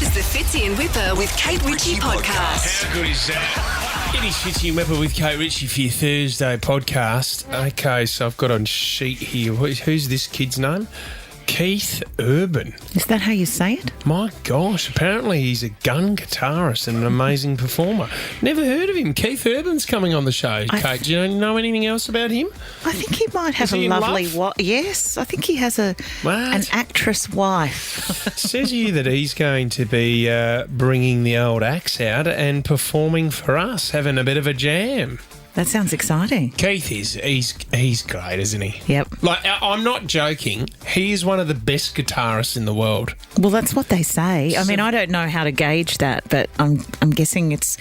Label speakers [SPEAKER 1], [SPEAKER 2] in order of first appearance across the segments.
[SPEAKER 1] This is the Fitzy and Whipper with Kate Ritchie podcast.
[SPEAKER 2] How good is that? It is Fitzy and Whipper with Kate Ritchie for your Thursday podcast. Okay, so I've got on sheet here. Who's this kid's name? Keith Urban.
[SPEAKER 3] Is that how you say it?
[SPEAKER 2] My gosh, apparently he's a gun guitarist and an amazing performer. Never heard of him. Keith Urban's coming on the show. Kate, do you know anything else about him?
[SPEAKER 3] I think he might have a lovely wife. Yes, I think he has an actress wife.
[SPEAKER 2] Says here that he's going to be bringing the old axe out and performing for us, having a bit of a jam.
[SPEAKER 3] That sounds exciting.
[SPEAKER 2] Keith he's great, isn't he?
[SPEAKER 3] Yep.
[SPEAKER 2] Like, I'm not joking. He is one of the best guitarists in the world.
[SPEAKER 3] Well, that's what they say. I mean, I don't know how to gauge that, but I'm guessing it's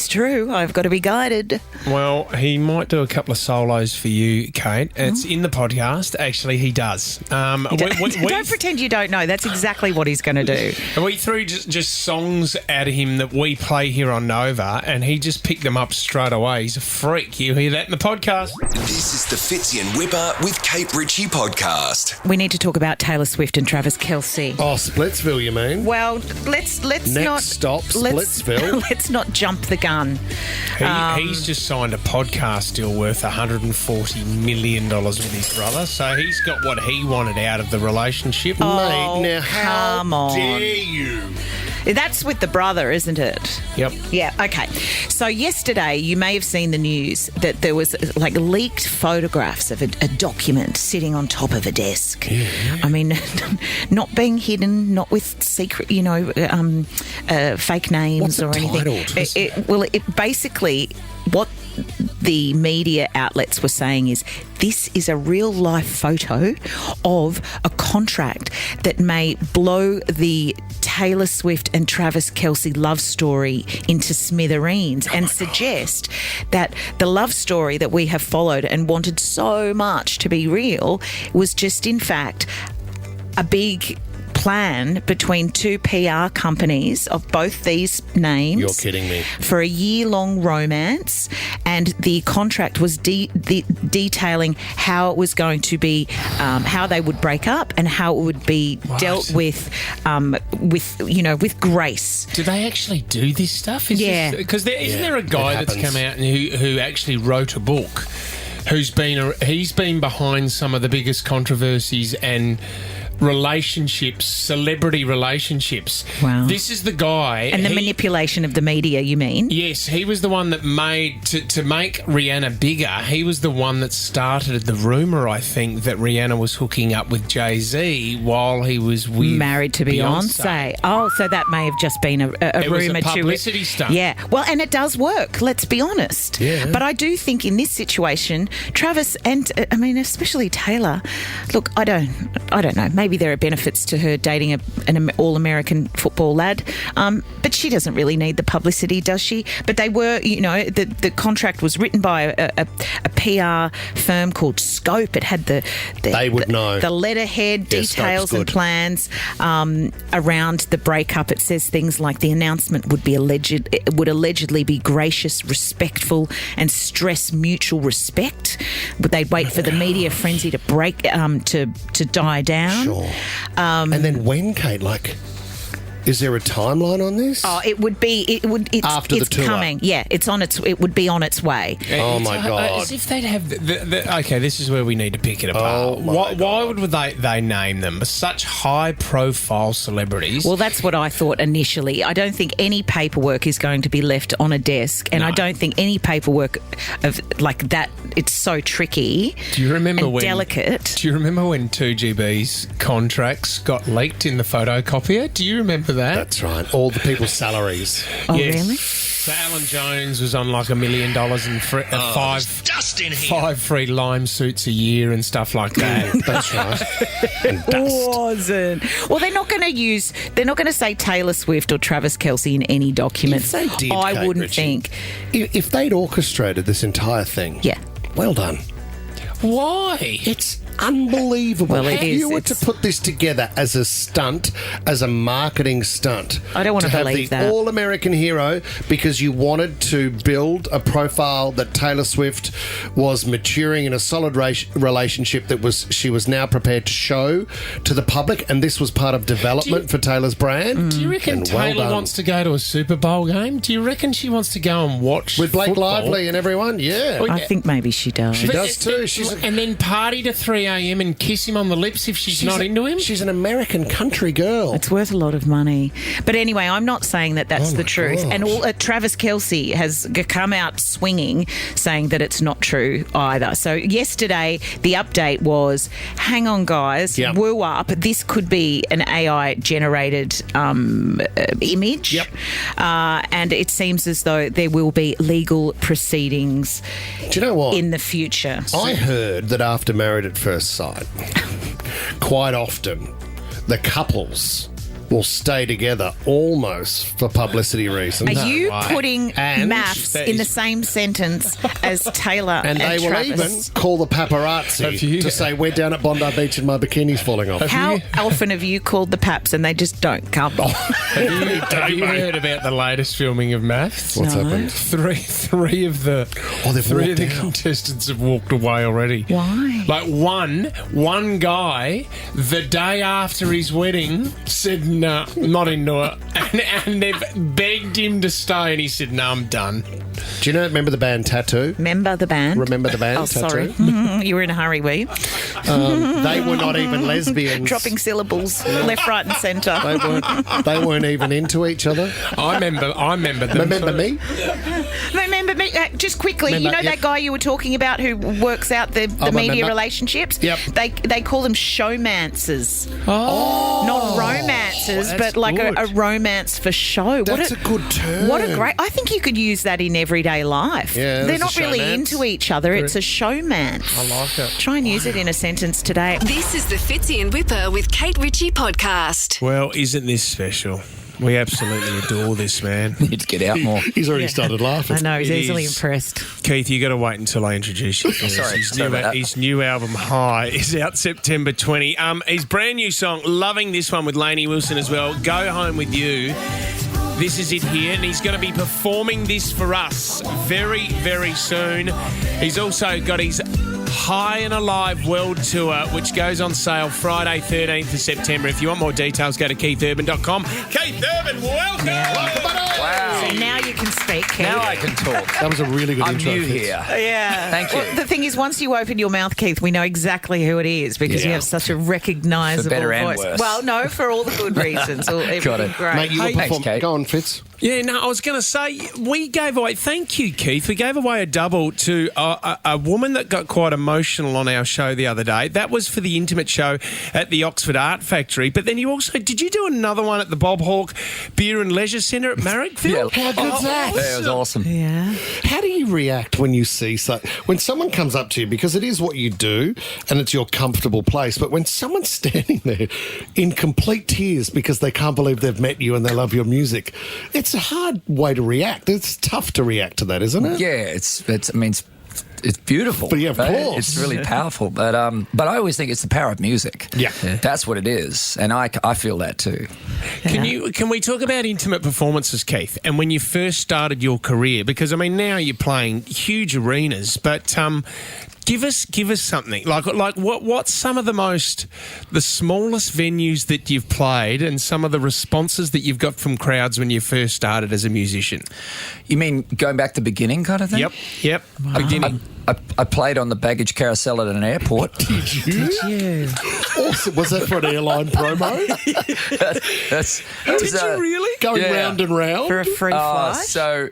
[SPEAKER 3] true. I've got to be guided.
[SPEAKER 2] Well, he might do a couple of solos for you, Kate. It's in the podcast. Actually, he does.
[SPEAKER 3] Don't pretend you don't know. That's exactly what he's going to do.
[SPEAKER 2] We threw just songs out of him that we play here on Nova, and he just picked them up straight away. He's a freak. You hear that in the podcast?
[SPEAKER 4] This is the Fitzy and Whipper with Kate Ritchie podcast.
[SPEAKER 3] We need to talk about Taylor Swift and Travis Kelce.
[SPEAKER 5] Oh, Splitsville, you mean?
[SPEAKER 3] Well, let's
[SPEAKER 5] Next
[SPEAKER 3] not
[SPEAKER 5] stop, Splitsville.
[SPEAKER 3] Let's not jump the gun.
[SPEAKER 2] He's just signed a podcast deal worth $140 million with his brother, so he's got what he wanted out of the relationship.
[SPEAKER 3] Oh,
[SPEAKER 5] Mate, now
[SPEAKER 3] come
[SPEAKER 5] how
[SPEAKER 3] on.
[SPEAKER 5] dare you?
[SPEAKER 3] That's with the brother, isn't it?
[SPEAKER 2] Yep.
[SPEAKER 3] Yeah, okay. So yesterday, you may have seen the news that there was like leaked photographs of a document sitting on top of a desk.
[SPEAKER 2] Yeah.
[SPEAKER 3] I mean, not being hidden, not with secret, fake names.
[SPEAKER 5] What's
[SPEAKER 3] or
[SPEAKER 5] it
[SPEAKER 3] anything.
[SPEAKER 5] titled?
[SPEAKER 3] It basically, what the media outlets were saying is this is a real life photo of a contract that may blow the Taylor Swift and Travis Kelce love story into smithereens and suggest that the love story that we have followed and wanted so much to be real was just in fact a big plan between two PR companies of both these names.
[SPEAKER 5] You're kidding me.
[SPEAKER 3] For a year-long romance, and the contract was detailing how it was going to be, how they would break up and how it would be dealt with grace.
[SPEAKER 2] Do they actually do this stuff?
[SPEAKER 3] Yeah.
[SPEAKER 2] Because isn't there a guy that's come out and who actually wrote a book he's been behind some of the biggest controversies and celebrity relationships.
[SPEAKER 3] Wow.
[SPEAKER 2] This is the guy.
[SPEAKER 3] And the manipulation of the media, you mean?
[SPEAKER 2] Yes, he was the one that made, to make Rihanna bigger, he was the one that started the rumour, I think, that Rihanna was hooking up with Jay-Z while he was
[SPEAKER 3] married to Beyonce. Oh, so that may have just been a rumour.
[SPEAKER 2] It was a publicity stunt.
[SPEAKER 3] Yeah, well, and it does work, let's be honest.
[SPEAKER 5] Yeah.
[SPEAKER 3] But I do think in this situation, Travis and, especially Taylor, look, I don't know, maybe there are benefits to her dating an all-American football lad, but she doesn't really need the publicity, does she? But they were, the contract was written by a PR firm called Scope. It had the letterhead, details and plans around the breakup. It says things like the announcement would allegedly be gracious, respectful, and stress mutual respect. But they'd wait for the media frenzy to break to die down.
[SPEAKER 5] Sure. And then when, Kate? Is there a timeline on this?
[SPEAKER 3] Oh, it's
[SPEAKER 5] after the tour.
[SPEAKER 3] Coming. Yeah, it would be on its way.
[SPEAKER 5] Oh my God.
[SPEAKER 2] As if they'd have okay, this is where we need to pick it apart. Why would they name them such high profile celebrities?
[SPEAKER 3] Well, that's what I thought initially. I don't think any paperwork is going to be left on a desk, and I don't think any paperwork of like that. It's so tricky.
[SPEAKER 2] Do you remember
[SPEAKER 3] and delicate?
[SPEAKER 2] Do you remember when 2GB's contracts got leaked in the photocopier? Do you remember that?
[SPEAKER 5] That's right. All the people's salaries.
[SPEAKER 3] Oh,
[SPEAKER 2] yes.
[SPEAKER 3] Really?
[SPEAKER 2] So Alan Jones was on like $1 million and five free lime suits a year and stuff like that.
[SPEAKER 5] That's right. And dust.
[SPEAKER 3] Wasn't. Well, they're not going to say Taylor Swift or Travis Kelce in any documents.
[SPEAKER 5] If they did,
[SPEAKER 3] I
[SPEAKER 5] Kate
[SPEAKER 3] wouldn't
[SPEAKER 5] Ritchie,
[SPEAKER 3] think.
[SPEAKER 5] If they'd orchestrated this entire thing,
[SPEAKER 3] Yeah.
[SPEAKER 5] well done.
[SPEAKER 2] Why?
[SPEAKER 5] It's unbelievable.
[SPEAKER 3] Well, it
[SPEAKER 5] if
[SPEAKER 3] is.
[SPEAKER 5] you were to
[SPEAKER 3] It's-
[SPEAKER 5] put this together as a stunt, as a marketing stunt,
[SPEAKER 3] I don't want to
[SPEAKER 5] have
[SPEAKER 3] believe
[SPEAKER 5] the
[SPEAKER 3] that.
[SPEAKER 5] all-American hero because you wanted to build a profile that Taylor Swift was maturing in a solid relationship that she was now prepared to show to the public, and this was part of development for Taylor's brand.
[SPEAKER 2] Do you reckon
[SPEAKER 5] And well
[SPEAKER 2] Taylor
[SPEAKER 5] done.
[SPEAKER 2] wants to go to a Super Bowl game? Do you reckon she wants to go and watch
[SPEAKER 5] With Blake
[SPEAKER 2] football?
[SPEAKER 5] Lively and everyone? Yeah.
[SPEAKER 2] Well,
[SPEAKER 3] I think maybe she does.
[SPEAKER 5] She does too. She's a-
[SPEAKER 2] and then party to 3 a.m. and kiss him on the lips if she's not into him?
[SPEAKER 5] She's an American country girl.
[SPEAKER 3] It's worth a lot of money. But anyway, I'm not saying that that's the truth.
[SPEAKER 5] gosh.
[SPEAKER 3] And Travis Kelce has come out swinging, saying that it's not true either. So yesterday, the update was, hang on, guys,
[SPEAKER 5] Yep.
[SPEAKER 3] woo up. This could be an AI-generated image.
[SPEAKER 5] Yep.
[SPEAKER 3] And it seems as though there will be legal proceedings
[SPEAKER 5] Do you know what?
[SPEAKER 3] in the future.
[SPEAKER 5] I heard that after Married at First Sight, quite often the couples will stay together almost for publicity reasons.
[SPEAKER 3] Are you
[SPEAKER 2] way.
[SPEAKER 3] putting
[SPEAKER 5] And
[SPEAKER 3] maths
[SPEAKER 2] that
[SPEAKER 3] in
[SPEAKER 2] is-
[SPEAKER 3] the same sentence as Taylor
[SPEAKER 5] And they will
[SPEAKER 3] Travis?
[SPEAKER 5] even call the
[SPEAKER 2] Have
[SPEAKER 5] paparazzi
[SPEAKER 2] you-
[SPEAKER 5] to say, we're down at Bondi Beach and my bikini's falling off.
[SPEAKER 3] How often have you called the Paps and they just don't come?
[SPEAKER 2] Have you heard about the latest filming of Maths?
[SPEAKER 5] What's
[SPEAKER 3] No.
[SPEAKER 5] happened?
[SPEAKER 2] Three of the
[SPEAKER 5] they've
[SPEAKER 2] three of
[SPEAKER 5] walked
[SPEAKER 2] the
[SPEAKER 5] out.
[SPEAKER 2] contestants have walked away already.
[SPEAKER 3] Why?
[SPEAKER 2] Like one guy, the day after his wedding, said, "No, not into it," and they've begged him to stay, and he said, "No, I'm done."
[SPEAKER 5] Do you remember the band Tattoo?
[SPEAKER 3] Remember the band?
[SPEAKER 5] Remember the band
[SPEAKER 3] Oh, sorry.
[SPEAKER 5] Tattoo?
[SPEAKER 3] You were in a hurry, were you?
[SPEAKER 5] They were not even lesbians.
[SPEAKER 3] Dropping syllables left, right, and centre.
[SPEAKER 5] They weren't even into each other.
[SPEAKER 2] I remember them.
[SPEAKER 5] Remember
[SPEAKER 2] too.
[SPEAKER 5] me?
[SPEAKER 3] Remember me? Just quickly,
[SPEAKER 5] Remember,
[SPEAKER 3] you know
[SPEAKER 5] yep.
[SPEAKER 3] that guy you were talking about who works out the media
[SPEAKER 5] remember.
[SPEAKER 3] relationships?
[SPEAKER 5] Yep.
[SPEAKER 3] They call them showmancers.
[SPEAKER 2] Oh,
[SPEAKER 3] Not romancers,
[SPEAKER 2] that's
[SPEAKER 3] but like a
[SPEAKER 2] good.
[SPEAKER 3] romance for show.
[SPEAKER 5] That's a good term.
[SPEAKER 3] What a great... I think you could use that in everyday life.
[SPEAKER 5] Yeah,
[SPEAKER 3] They're
[SPEAKER 5] there's
[SPEAKER 3] not
[SPEAKER 5] a
[SPEAKER 3] really
[SPEAKER 5] showmance.
[SPEAKER 3] into each other. It's a showmance.
[SPEAKER 2] I like it.
[SPEAKER 3] Try and use it in a sentence today.
[SPEAKER 1] This is the Fitzy and Whipper with Kate Ritchie podcast.
[SPEAKER 2] Well, isn't this special? We absolutely adore this man.
[SPEAKER 6] Need to get out more.
[SPEAKER 5] He's already started laughing.
[SPEAKER 3] I know, he's
[SPEAKER 2] It
[SPEAKER 3] easily
[SPEAKER 2] is.
[SPEAKER 3] impressed.
[SPEAKER 2] Keith, you got to wait until I introduce you. First.
[SPEAKER 6] Sorry about that.
[SPEAKER 2] His new album High is out September 20. His brand new song, loving this one with Lainey Wilson as well. Go Home With You. This is it here, and he's going to be performing this for us very, very soon. He's also got his High and Alive World Tour, which goes on sale Friday, 13th of September. If you want more details, go to keithurban.com. Keith Urban, welcome!
[SPEAKER 6] Wow.
[SPEAKER 3] So now you can speak, Keith.
[SPEAKER 6] Now I can talk.
[SPEAKER 5] That was a really good
[SPEAKER 6] I'm
[SPEAKER 5] intro.
[SPEAKER 6] new
[SPEAKER 5] Fitz.
[SPEAKER 6] here.
[SPEAKER 3] Yeah.
[SPEAKER 6] Thank you.
[SPEAKER 3] Well, the thing is, once you open your mouth, Keith, we know exactly who it is because you
[SPEAKER 5] Yeah.
[SPEAKER 3] have such a recognisable
[SPEAKER 6] For better and
[SPEAKER 3] voice.
[SPEAKER 6] worse.
[SPEAKER 3] Well, no, for all the good reasons.
[SPEAKER 6] Got it.
[SPEAKER 3] Great.
[SPEAKER 5] Mate, you were
[SPEAKER 6] Thanks,
[SPEAKER 5] performing.
[SPEAKER 6] Kate.
[SPEAKER 5] Go on, Fitz.
[SPEAKER 2] Yeah, no, I was going to say, we gave away, thank you, Keith, we gave away a double to a woman that got quite emotional on our show the other day. That was for the intimate show at the Oxford Art Factory. But then you also, did you do another one at the Bob Hawke Beer and Leisure Centre at Marrickville?
[SPEAKER 6] Yeah.
[SPEAKER 5] How good's that?
[SPEAKER 6] Yeah, it was awesome.
[SPEAKER 3] Yeah.
[SPEAKER 5] How do you react when you see when someone comes up to you, because it is what you do and it's your comfortable place, but when someone's standing there in complete tears because they can't believe they've met you and they love your music, it's a hard way to react. It's tough to react to that, isn't it?
[SPEAKER 6] Yeah, it's beautiful.
[SPEAKER 5] But yeah, of
[SPEAKER 6] right?
[SPEAKER 5] course.
[SPEAKER 6] It's really powerful. But I always think it's the power of music.
[SPEAKER 5] Yeah.
[SPEAKER 6] That's what it is. And I feel that too.
[SPEAKER 2] Can we talk about intimate performances, Keith? And when you first started your career, because I mean now you're playing huge arenas, but give us something like what's some of the smallest venues that you've played and some of the responses that you've got from crowds when you first started as a musician?
[SPEAKER 6] You mean going back to the beginning kind of thing?
[SPEAKER 2] Yep. Beginning.
[SPEAKER 6] I played on the baggage carousel at an airport.
[SPEAKER 5] Did you? Awesome. Was that for an airline promo?
[SPEAKER 2] Did you really?
[SPEAKER 5] Going
[SPEAKER 6] Yeah.
[SPEAKER 5] round and round?
[SPEAKER 3] For a free flight?
[SPEAKER 6] So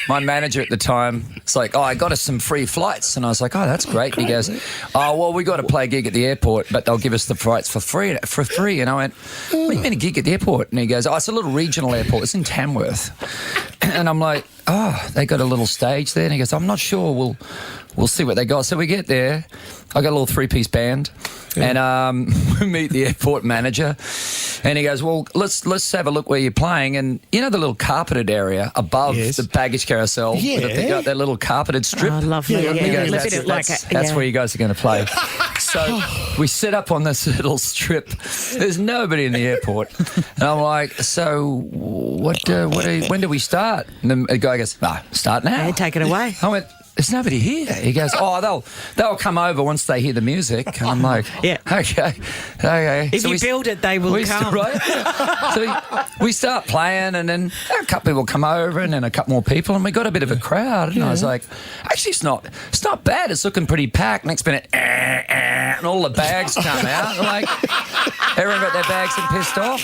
[SPEAKER 6] my manager at the time was like, I got us some free flights. And I was like, oh, that's great. And he goes, oh, well, we got to play a gig at the airport, but they'll give us the flights for free. And I went, what do you mean a gig at the airport? And he goes, oh, it's a little regional airport. It's in Tamworth. And I'm like, oh, they got a little stage there. And he goes, I'm not sure. We'll see what they got. So we get there. I got a little three-piece band. Yeah. And we meet the airport manager. And he goes, well, let's have a look where you're playing. And you know the little carpeted area above the baggage carousel?
[SPEAKER 5] Yeah.
[SPEAKER 6] They got that little carpeted strip.
[SPEAKER 3] Oh, lovely.
[SPEAKER 5] Yeah,
[SPEAKER 3] Yeah,
[SPEAKER 5] yeah,
[SPEAKER 3] a
[SPEAKER 5] that's
[SPEAKER 3] bit like
[SPEAKER 6] That's where you guys are going to play. So we set up on this little strip. There's nobody in the airport. And I'm like, so when do we start? And the guy goes, start now.
[SPEAKER 3] Yeah, take it away.
[SPEAKER 6] I went, there's nobody here. He goes, they'll come over once they hear the music. And I'm like,
[SPEAKER 3] Yeah.
[SPEAKER 6] okay.
[SPEAKER 3] If you build it, they will come.
[SPEAKER 6] Right? So we start playing, and then a couple people come over, and then a couple more people, and we got a bit of a crowd. And I was like, actually, it's not bad. It's looking pretty packed. Next minute, and all the bags come out. And like, everyone got their bags and pissed off.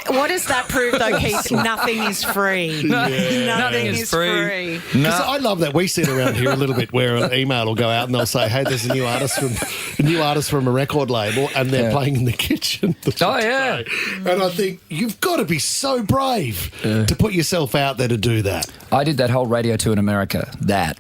[SPEAKER 3] What does that prove, though, Keith? Nothing is free. Nothing is free.
[SPEAKER 5] Because I love that. We sit around here a little bit where an email will go out and they'll say, hey, there's a new artist from a record label, and they're playing in the kitchen.
[SPEAKER 6] Oh, yeah.
[SPEAKER 5] And I think you've got to be so brave to put yourself out there to do that.
[SPEAKER 6] I did that whole radio tour in America,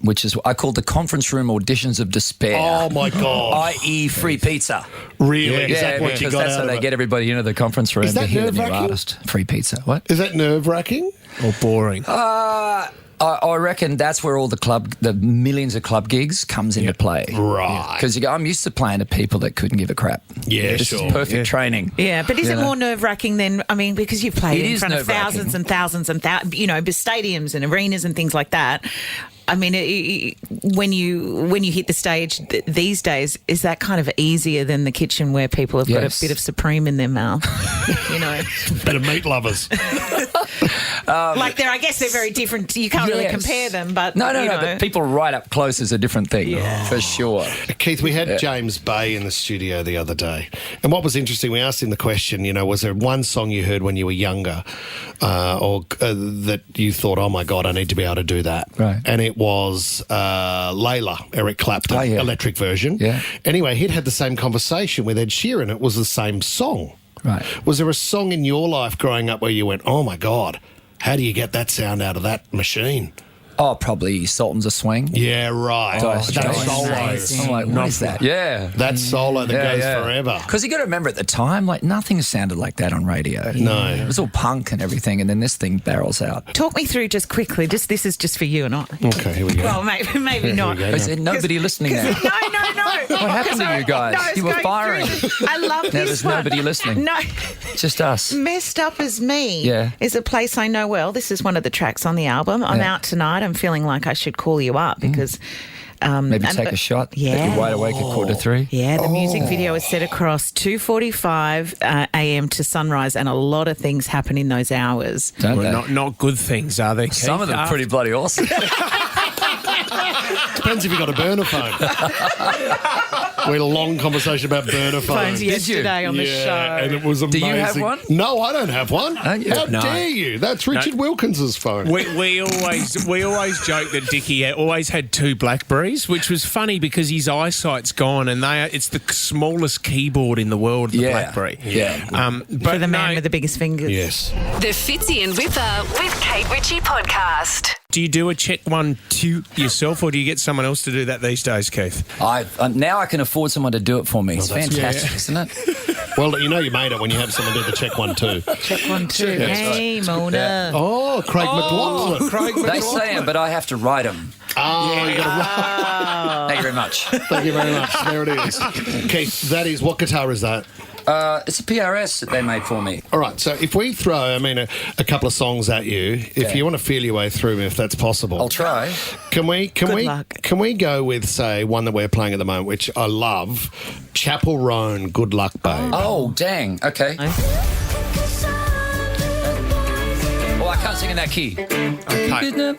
[SPEAKER 6] which is what I called the conference room auditions of despair.
[SPEAKER 5] Oh, my God.
[SPEAKER 6] I.e. free pizza.
[SPEAKER 5] Really?
[SPEAKER 6] Yeah,
[SPEAKER 5] Is that what you
[SPEAKER 6] because
[SPEAKER 5] got
[SPEAKER 6] that's
[SPEAKER 5] out
[SPEAKER 6] how
[SPEAKER 5] of
[SPEAKER 6] they
[SPEAKER 5] it?
[SPEAKER 6] get everybody into the conference room
[SPEAKER 5] Is that
[SPEAKER 6] to hear the new
[SPEAKER 5] nerve-wracking?
[SPEAKER 6] artist. Free pizza. What?
[SPEAKER 5] Is that nerve-wracking?
[SPEAKER 2] Or boring?
[SPEAKER 6] I reckon that's where all the millions of club gigs comes into play.
[SPEAKER 5] Right.
[SPEAKER 6] Because I'm used to playing to people that couldn't give a crap.
[SPEAKER 5] Yeah,
[SPEAKER 6] this
[SPEAKER 5] sure.
[SPEAKER 6] is perfect training.
[SPEAKER 3] Yeah, but is it
[SPEAKER 6] You know?
[SPEAKER 3] more nerve-wracking than, I mean, because you've played
[SPEAKER 6] It
[SPEAKER 3] in
[SPEAKER 6] is
[SPEAKER 3] front of
[SPEAKER 6] nerve-wracking.
[SPEAKER 3] thousands and thousands and stadiums and arenas and things like that. I mean, when you hit the stage these days, is that kind of easier than the kitchen where people have got a bit of Supreme in their mouth? You know,
[SPEAKER 5] Better meat lovers.
[SPEAKER 3] I guess they're very different. You can't really compare them, but
[SPEAKER 6] No,
[SPEAKER 3] you know.
[SPEAKER 6] but people right up close is a different thing, for sure.
[SPEAKER 5] Keith, we had James Bay in the studio the other day. And what was interesting, we asked him the question, was there one song you heard when you were younger or that you thought, oh, my God, I need to be able to do that?
[SPEAKER 6] Right.
[SPEAKER 5] And it was Layla, Eric Clapton, electric version.
[SPEAKER 6] Yeah.
[SPEAKER 5] Anyway, he'd had the same conversation with Ed Sheeran. It was the same song.
[SPEAKER 6] Right.
[SPEAKER 5] Was there a song in your life growing up where you went, oh, my God, how do you get that sound out of that machine?
[SPEAKER 6] Oh, probably Sultans of Swing.
[SPEAKER 5] Yeah, right.
[SPEAKER 6] That
[SPEAKER 5] solo.
[SPEAKER 3] amazing.
[SPEAKER 6] I'm like, what is that? Yeah.
[SPEAKER 5] That solo that goes forever.
[SPEAKER 6] Because you got to remember at the time, nothing sounded like that on radio.
[SPEAKER 5] No.
[SPEAKER 6] It was all punk and everything, and then this thing barrels out.
[SPEAKER 3] Talk me through just quickly. This is just for you and I.
[SPEAKER 5] Okay, here we go.
[SPEAKER 3] Well, maybe not.
[SPEAKER 6] Is there nobody listening now?
[SPEAKER 3] No.
[SPEAKER 6] What happened to you guys?
[SPEAKER 3] No, it's
[SPEAKER 6] You were
[SPEAKER 3] going
[SPEAKER 6] firing.
[SPEAKER 3] through I love this
[SPEAKER 6] Now there's
[SPEAKER 3] one.
[SPEAKER 6] nobody listening.
[SPEAKER 3] No.
[SPEAKER 6] Just us.
[SPEAKER 3] Messed Up As Me
[SPEAKER 6] Yeah.
[SPEAKER 3] is a place I know well. This is one of the tracks on the album. I'm out tonight. I'm feeling like I should call you up because...
[SPEAKER 6] Maybe take a shot.
[SPEAKER 3] Yeah.
[SPEAKER 6] That you're wide awake at 2:45.
[SPEAKER 3] Yeah, the music video is set across 2:45 a.m. to sunrise, and a lot of things happen in those hours.
[SPEAKER 6] Don't they?
[SPEAKER 2] Well, not good things, are they, Keith?
[SPEAKER 6] Some of them pretty bloody awesome.
[SPEAKER 5] Depends if you got a burner phone. We had a long conversation about burner phones.
[SPEAKER 3] Phones yesterday on the show.
[SPEAKER 5] And it was amazing.
[SPEAKER 6] Do you have one?
[SPEAKER 5] No, I don't have one.
[SPEAKER 6] Don't you?
[SPEAKER 5] How
[SPEAKER 2] No.
[SPEAKER 5] dare you? That's Richard Wilkins's phone.
[SPEAKER 2] We always joke that Dickie always had two Blackberries, which was funny because his eyesight's gone, and it's the smallest keyboard in the world, the Blackberry.
[SPEAKER 6] Yeah.
[SPEAKER 2] But
[SPEAKER 3] For the man
[SPEAKER 2] no,
[SPEAKER 3] with the biggest fingers.
[SPEAKER 5] Yes.
[SPEAKER 1] The Fitzy and Whipper with Kate Ritchie podcast.
[SPEAKER 2] do you do a check 1, 2 yourself, or do you get someone else to do that these days, Keith?
[SPEAKER 6] Now I can afford someone to do it for me. It's fantastic, isn't it?
[SPEAKER 5] Well, you made it when you have someone do the check 1, 2.
[SPEAKER 3] Check 1, 2. Hey, Mona.
[SPEAKER 5] Oh, Craig McLaughlin.
[SPEAKER 6] They say them, but I have to write them.
[SPEAKER 5] Oh, you got to
[SPEAKER 6] Thank you very much.
[SPEAKER 5] Thank you very much. There it is. Keith, that is, what guitar is that?
[SPEAKER 6] It's a PRS that they made for me.
[SPEAKER 5] All right, so if we throw, a couple of songs at you, if you want to feel your way through them, if that's possible.
[SPEAKER 6] I'll try.
[SPEAKER 5] Can we
[SPEAKER 3] luck.
[SPEAKER 5] can we go with, say, one that we're playing at the moment, which I love, Chapel Roan, Good Luck Babe.
[SPEAKER 6] Oh, dang. Okay. Well, I can't sing in that key.
[SPEAKER 2] Okay.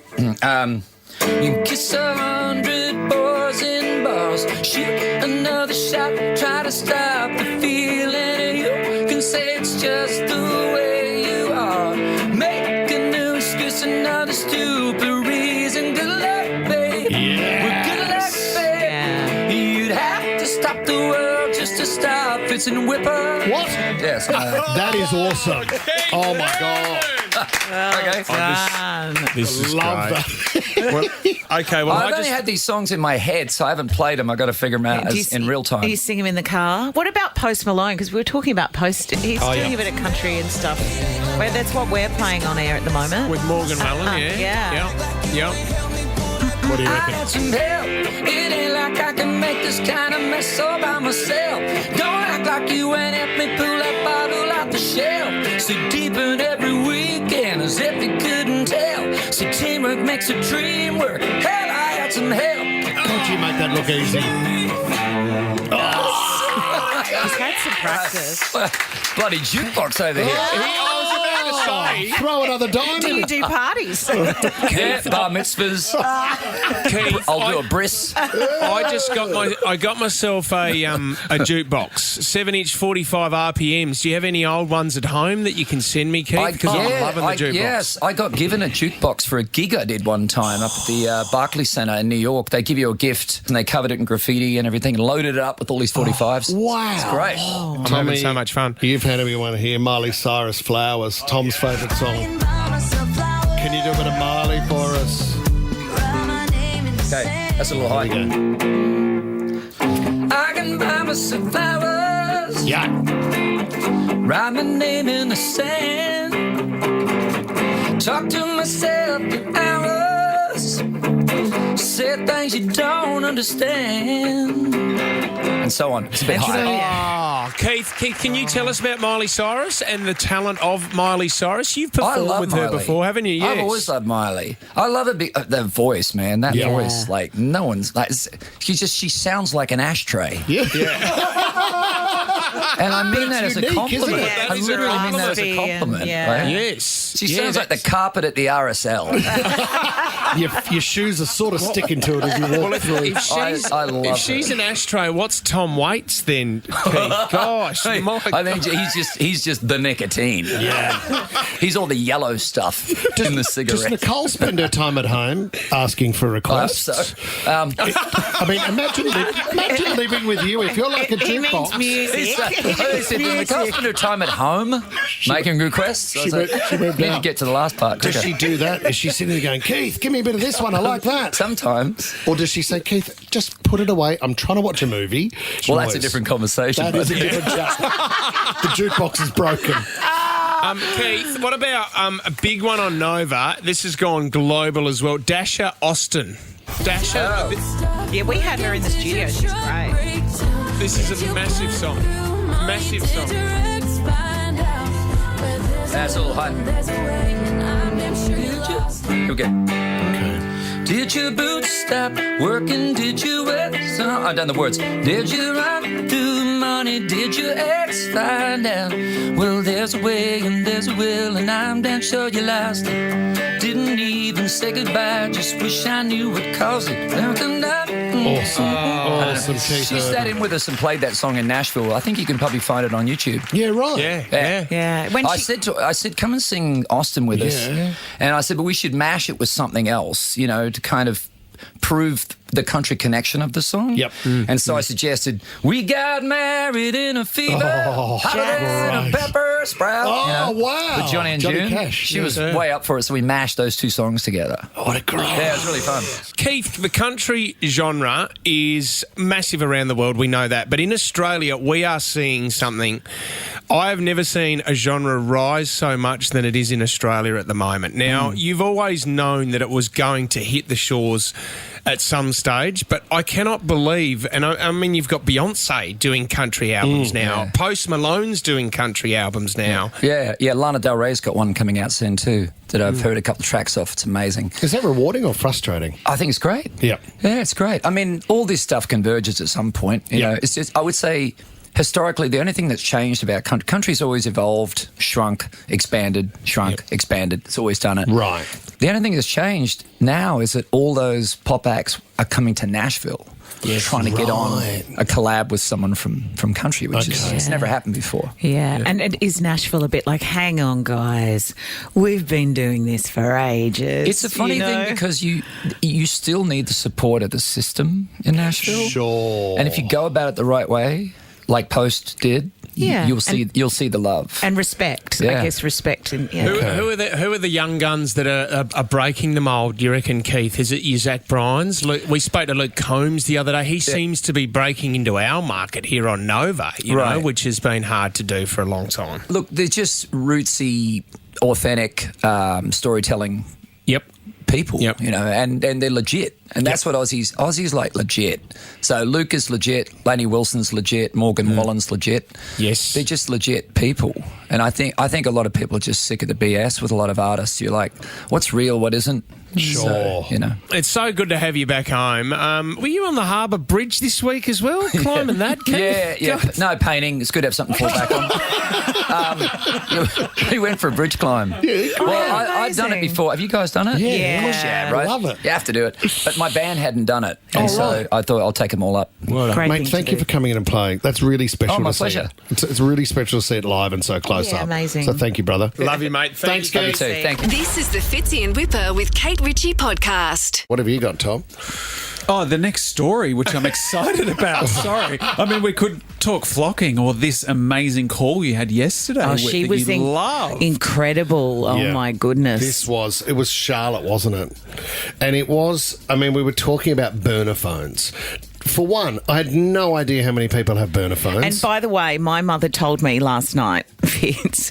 [SPEAKER 6] You kiss 100 boys in bars, shoot another shot, try to stop the feeling. You can say it's just the way you are. Make a new excuse, another stupid reason. Good luck, babe.
[SPEAKER 5] Yeah.
[SPEAKER 6] Well, good luck, babe. You'd have to stop the world just to stop Fitz and Whipper.
[SPEAKER 5] What?
[SPEAKER 6] Yes.
[SPEAKER 5] That is awesome. Oh, my God.
[SPEAKER 6] Okay.
[SPEAKER 2] This is
[SPEAKER 5] Love
[SPEAKER 2] great.
[SPEAKER 5] that.
[SPEAKER 2] Well, okay, well,
[SPEAKER 6] I've only had these songs in my head, so I haven't played them. I've got to figure them out in real time.
[SPEAKER 3] Do you sing him in the car? What about Post Malone? Because we were talking about Post. He's doing a bit of country and stuff. That's what we're playing on air at the moment.
[SPEAKER 2] with Morgan Wallen,
[SPEAKER 3] Yeah.
[SPEAKER 2] Yep.
[SPEAKER 5] What do you reckon?
[SPEAKER 6] Some help. It ain't like I can make this kind of mess all by myself. Don't act like you ain't helped me pull that bottle out the shelf. So deep in every weekend as if you couldn't tell. So teamwork makes a dream work. Hell, I had some help.
[SPEAKER 5] Don't you make that look easy?
[SPEAKER 3] He's had some practice.
[SPEAKER 6] Bloody jukebox over here.
[SPEAKER 2] I was about to say,
[SPEAKER 5] Throw another dime
[SPEAKER 3] Do
[SPEAKER 5] in.
[SPEAKER 3] you do parties?
[SPEAKER 6] Yeah, bar mitzvahs.
[SPEAKER 2] Keith,
[SPEAKER 6] I'll do a bris.
[SPEAKER 2] I got myself a jukebox, 7-inch, 45 RPMs. Do you have any old ones at home that you can send me, Keith? Because I'm loving the jukebox.
[SPEAKER 6] Yes, I got given a jukebox for a gig I did one time up at the Barclays Centre in New York. They give you a gift and they covered it in graffiti and everything and loaded it up with all these 45s.
[SPEAKER 5] Wow.
[SPEAKER 6] It's great.
[SPEAKER 2] I'm having so much fun.
[SPEAKER 5] You've had everyone here. Miley Cyrus, Flowers, Tom's favourite song. Can you do a bit of Miley for us?
[SPEAKER 6] Okay, that's a little high. I can buy myself flowers.
[SPEAKER 5] Yeah.
[SPEAKER 6] Write my name in the sand. Talk to myself for hours. Say things you don't understand. And so on. It's a bit high.
[SPEAKER 2] Oh, Keith, can you tell us about Miley Cyrus and the talent of Miley Cyrus? You've
[SPEAKER 6] I
[SPEAKER 2] performed
[SPEAKER 6] love
[SPEAKER 2] with
[SPEAKER 6] Miley.
[SPEAKER 2] her before, haven't you? Yes.
[SPEAKER 6] I've always loved Miley. I love it. That voice, man. That voice, like no one's like. She sounds like an ashtray.
[SPEAKER 5] Yeah.
[SPEAKER 6] And I mean that as a
[SPEAKER 5] unique,
[SPEAKER 6] compliment.
[SPEAKER 5] isn't it?
[SPEAKER 6] I literally mean that as a compliment. Right?
[SPEAKER 2] Yes.
[SPEAKER 6] She sounds like the carpet at the RSL.
[SPEAKER 5] Your shoes are sort of sticking to it as you walk through.
[SPEAKER 6] I love
[SPEAKER 2] If she's
[SPEAKER 6] her.
[SPEAKER 2] an ashtray, what's Tom Waits then, Keith? Gosh, my
[SPEAKER 6] I think he's just the nicotine. Yeah, he's all the yellow stuff in the
[SPEAKER 5] Does
[SPEAKER 6] cigarette.
[SPEAKER 5] Nicole spend her time at home asking for
[SPEAKER 6] I hope
[SPEAKER 5] requests?
[SPEAKER 6] so.
[SPEAKER 5] I mean, imagine living with you if you're like a
[SPEAKER 3] He means
[SPEAKER 5] jukebox.
[SPEAKER 3] music.
[SPEAKER 6] They said, did Nicole spend her time at home making requests? I was like,
[SPEAKER 5] she moved
[SPEAKER 6] need to
[SPEAKER 5] out.
[SPEAKER 6] get to the last part.
[SPEAKER 5] Does she do that? Is she sitting there going, Keith, give me a bit of this one, I like that?
[SPEAKER 6] Sometimes.
[SPEAKER 5] Or does she say, Keith, just put it away, I'm trying to watch a movie?
[SPEAKER 6] Well, that's a
[SPEAKER 5] Noise.
[SPEAKER 6] different conversation.
[SPEAKER 5] That is a different chat. The jukebox is broken.
[SPEAKER 2] Keith, what about a big one on Nova? This has gone global as well. Dasha Austin. Dasha,
[SPEAKER 3] Yeah, we had her in the studio. She's great.
[SPEAKER 2] this is a massive song. Massive song.
[SPEAKER 6] That's a little high. Okay. Did your boots stop working? Did you I've done the words. Did you run through money? Did your ex find out? Well, there's a way and there's a will, and I'm damn sure you lost it. Didn't even say goodbye. Just wish I knew what caused it.
[SPEAKER 5] Awesome, Keith.
[SPEAKER 6] She sat in with us and played that song in Nashville. I think you can probably find it on YouTube.
[SPEAKER 5] Yeah, right.
[SPEAKER 2] Yeah.
[SPEAKER 3] Yeah. When
[SPEAKER 6] I said, come and sing Austin with us.
[SPEAKER 5] Yeah.
[SPEAKER 6] And I said, but we should mash it with something else, to kind of prove the country connection of the song.
[SPEAKER 5] Yep.
[SPEAKER 6] And so I suggested, we got married in a fever, hotter than a
[SPEAKER 5] right.
[SPEAKER 6] pepper sprout.
[SPEAKER 5] Oh, wow.
[SPEAKER 6] With Johnny and
[SPEAKER 5] Johnny
[SPEAKER 6] June.
[SPEAKER 5] Cash,
[SPEAKER 6] She
[SPEAKER 5] yeah.
[SPEAKER 6] was way up for it, so we mashed those two songs together.
[SPEAKER 5] What a great.
[SPEAKER 6] Yeah, it was really fun.
[SPEAKER 2] Keith, the country genre is massive around the world, we know that. But in Australia, we are seeing something. I have never seen a genre rise so much than it is in Australia at the moment. Now, you've always known that it was going to hit the shores at some stage, but I cannot believe, and I mean, you've got Beyonce doing country albums now.
[SPEAKER 6] Yeah.
[SPEAKER 2] Post Malone's doing country albums now.
[SPEAKER 6] Yeah, Lana Del Rey's got one coming out soon too that I've heard a couple of tracks off. It's amazing.
[SPEAKER 5] Is that rewarding or frustrating?
[SPEAKER 6] I think it's great.
[SPEAKER 5] Yeah.
[SPEAKER 6] Yeah, it's great. I mean, all this stuff converges at some point. You know, it's just, I would say, historically, the only thing that's changed about country's always evolved, shrunk, expanded, expanded. It's always done it.
[SPEAKER 5] Right.
[SPEAKER 6] The only thing that's changed now is that all those pop acts are coming to Nashville. Trying to get on a collab with someone from country, which is it's never happened before.
[SPEAKER 3] Yeah, and it is Nashville a bit like, hang on, guys, we've been doing this for ages.
[SPEAKER 6] It's a funny thing because you still need the support of the system in Nashville.
[SPEAKER 5] Sure.
[SPEAKER 6] And if you go about it the right way, like Post did,
[SPEAKER 3] Yeah,
[SPEAKER 6] you'll see the love.
[SPEAKER 3] and respect.
[SPEAKER 6] Yeah.
[SPEAKER 3] I guess respect. And
[SPEAKER 2] Who are the young guns that are breaking the mould, do you reckon, Keith? Is it your Zach Bryans? We spoke to Luke Combs the other day. He seems to be breaking into our market here on Nova, you know, which has been hard to do for a long time.
[SPEAKER 6] Look, they're just rootsy, authentic storytelling
[SPEAKER 2] Yep.
[SPEAKER 6] people,
[SPEAKER 2] Yep.
[SPEAKER 6] and they're legit. And that's what Aussies like legit. So Luke is legit, Lainey Wilson's legit, Morgan Wallen's legit.
[SPEAKER 2] Yes.
[SPEAKER 6] They're just legit people. And I think a lot of people are just sick of the BS with a lot of artists. You're like, what's real, what isn't?
[SPEAKER 5] Sure.
[SPEAKER 6] So, you know.
[SPEAKER 2] It's so good to have you back home. Were you on the Harbour Bridge this week as well, climbing that?
[SPEAKER 6] Yeah. No painting. It's good to have something to fall back on. We went for a bridge climb. Well, I've done it before. Have you guys done it?
[SPEAKER 3] Yeah.
[SPEAKER 6] Of course you have, right?
[SPEAKER 5] I love it.
[SPEAKER 6] You have to do it. But my band hadn't done it. And so I thought I'll take them all up.
[SPEAKER 3] Great
[SPEAKER 5] Mate,
[SPEAKER 3] thing
[SPEAKER 5] thank
[SPEAKER 3] to
[SPEAKER 5] you
[SPEAKER 3] do.
[SPEAKER 5] for coming in and playing. That's really special
[SPEAKER 6] Oh, my
[SPEAKER 5] to see
[SPEAKER 6] pleasure.
[SPEAKER 5] it. It's really special to see it live and so close
[SPEAKER 3] Yeah,
[SPEAKER 5] up.
[SPEAKER 3] amazing.
[SPEAKER 5] So thank you, brother.
[SPEAKER 2] Love you, mate.
[SPEAKER 5] Thanks,
[SPEAKER 6] Love you
[SPEAKER 5] Keith.
[SPEAKER 6] too. Thank you.
[SPEAKER 1] This is the Fitzy and Whipper with Kate Ritchie podcast.
[SPEAKER 5] What have you got, Tom?
[SPEAKER 7] Oh, the next story, which I'm excited about. Sorry. I mean, we could talk flocking or this amazing call you had yesterday.
[SPEAKER 3] Oh, she was incredible. Oh,
[SPEAKER 5] Yeah.
[SPEAKER 3] my goodness.
[SPEAKER 5] It was Charlotte, wasn't it? And it was, I mean, we were talking about burner phones. For one, I had no idea how many people have burner phones.
[SPEAKER 3] And by the way, my mother told me last night, Fitz,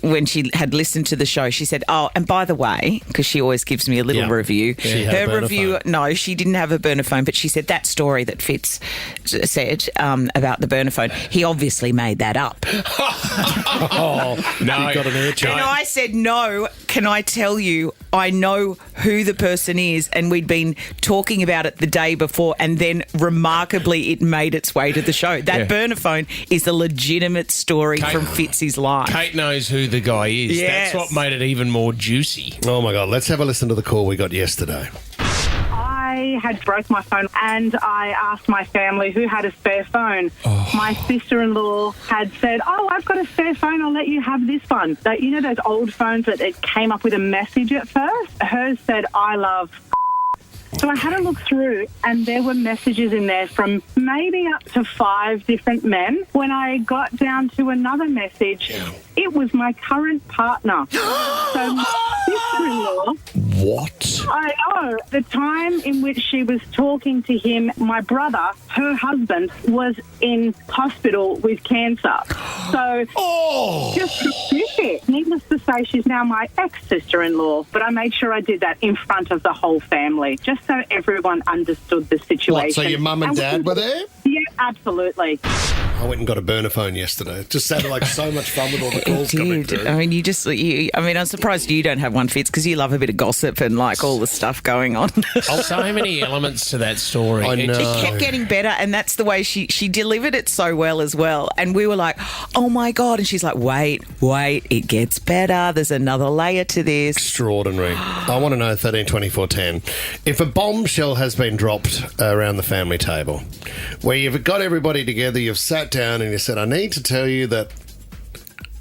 [SPEAKER 3] when she had listened to the show, she said, oh, and by the way, because she always gives me a little
[SPEAKER 5] Yeah.
[SPEAKER 3] review.
[SPEAKER 5] She had a
[SPEAKER 3] Her
[SPEAKER 5] burner
[SPEAKER 3] review,
[SPEAKER 5] phone.
[SPEAKER 3] no, she didn't have a burner phone, but she said that story that Fitz said about the burner phone, he obviously made that up.
[SPEAKER 2] No,
[SPEAKER 5] you got an air check.
[SPEAKER 3] And I said, no, can I tell you, I know who the person is, and we'd been talking about it the day before, and then remarkably it made its way to the show. That burner phone is a legitimate story from Fitzy's life.
[SPEAKER 2] Kate knows who the guy is.
[SPEAKER 3] Yes.
[SPEAKER 2] That's what made it even more juicy.
[SPEAKER 5] Oh, my God. Let's have a listen to the call we got yesterday.
[SPEAKER 8] I had broke my phone and I asked my family who had a spare phone. My sister-in-law had said, oh, I've got a spare phone, I'll let you have this one. So, you know those old phones that it came up with a message at first? Hers said, I love. So I had a look through and there were messages in there from maybe up to 5 different men. When I got down to another message, it was my current partner. So my sister-in-law,
[SPEAKER 5] What?
[SPEAKER 8] I know. The time in which she was talking to him, my brother, her husband, was in hospital with cancer. So just horrific. Needless to say, she's now my ex-sister-in-law. But I made sure I did that in front of the whole family, just so everyone understood the situation.
[SPEAKER 5] What, so your mum and dad were there?
[SPEAKER 8] Yeah, absolutely.
[SPEAKER 5] I went and got a burner phone yesterday. It just sounded like so much fun with all the calls coming through.
[SPEAKER 3] I mean, I'm surprised you don't have one, Fitz, because you love a bit of gossip and like all the stuff going on.
[SPEAKER 2] So many elements to that story.
[SPEAKER 5] I know.
[SPEAKER 3] It kept getting better, and that's the way she delivered it so well as well. And we were like, oh my God. And she's like, wait, it gets better. There's another layer to this.
[SPEAKER 5] Extraordinary. I want to know, 13 24 10, if a bombshell has been dropped around the family table, where you've got everybody together, you've sat down and you said, I need to tell you that.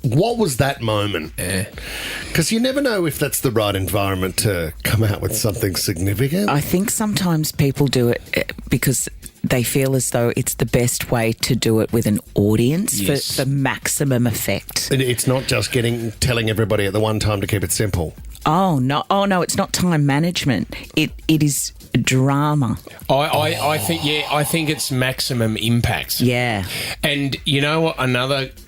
[SPEAKER 5] What was that moment? Because you never know if that's the right environment to come out with something significant.
[SPEAKER 3] I think sometimes people do it because they feel as though it's the best way to do it with an audience for maximum effect.
[SPEAKER 5] It's not just telling everybody at the one time to keep it simple.
[SPEAKER 3] Oh no, it's not time management. It is drama.
[SPEAKER 2] I think it's maximum impact.
[SPEAKER 3] Yeah.
[SPEAKER 2] And you know what?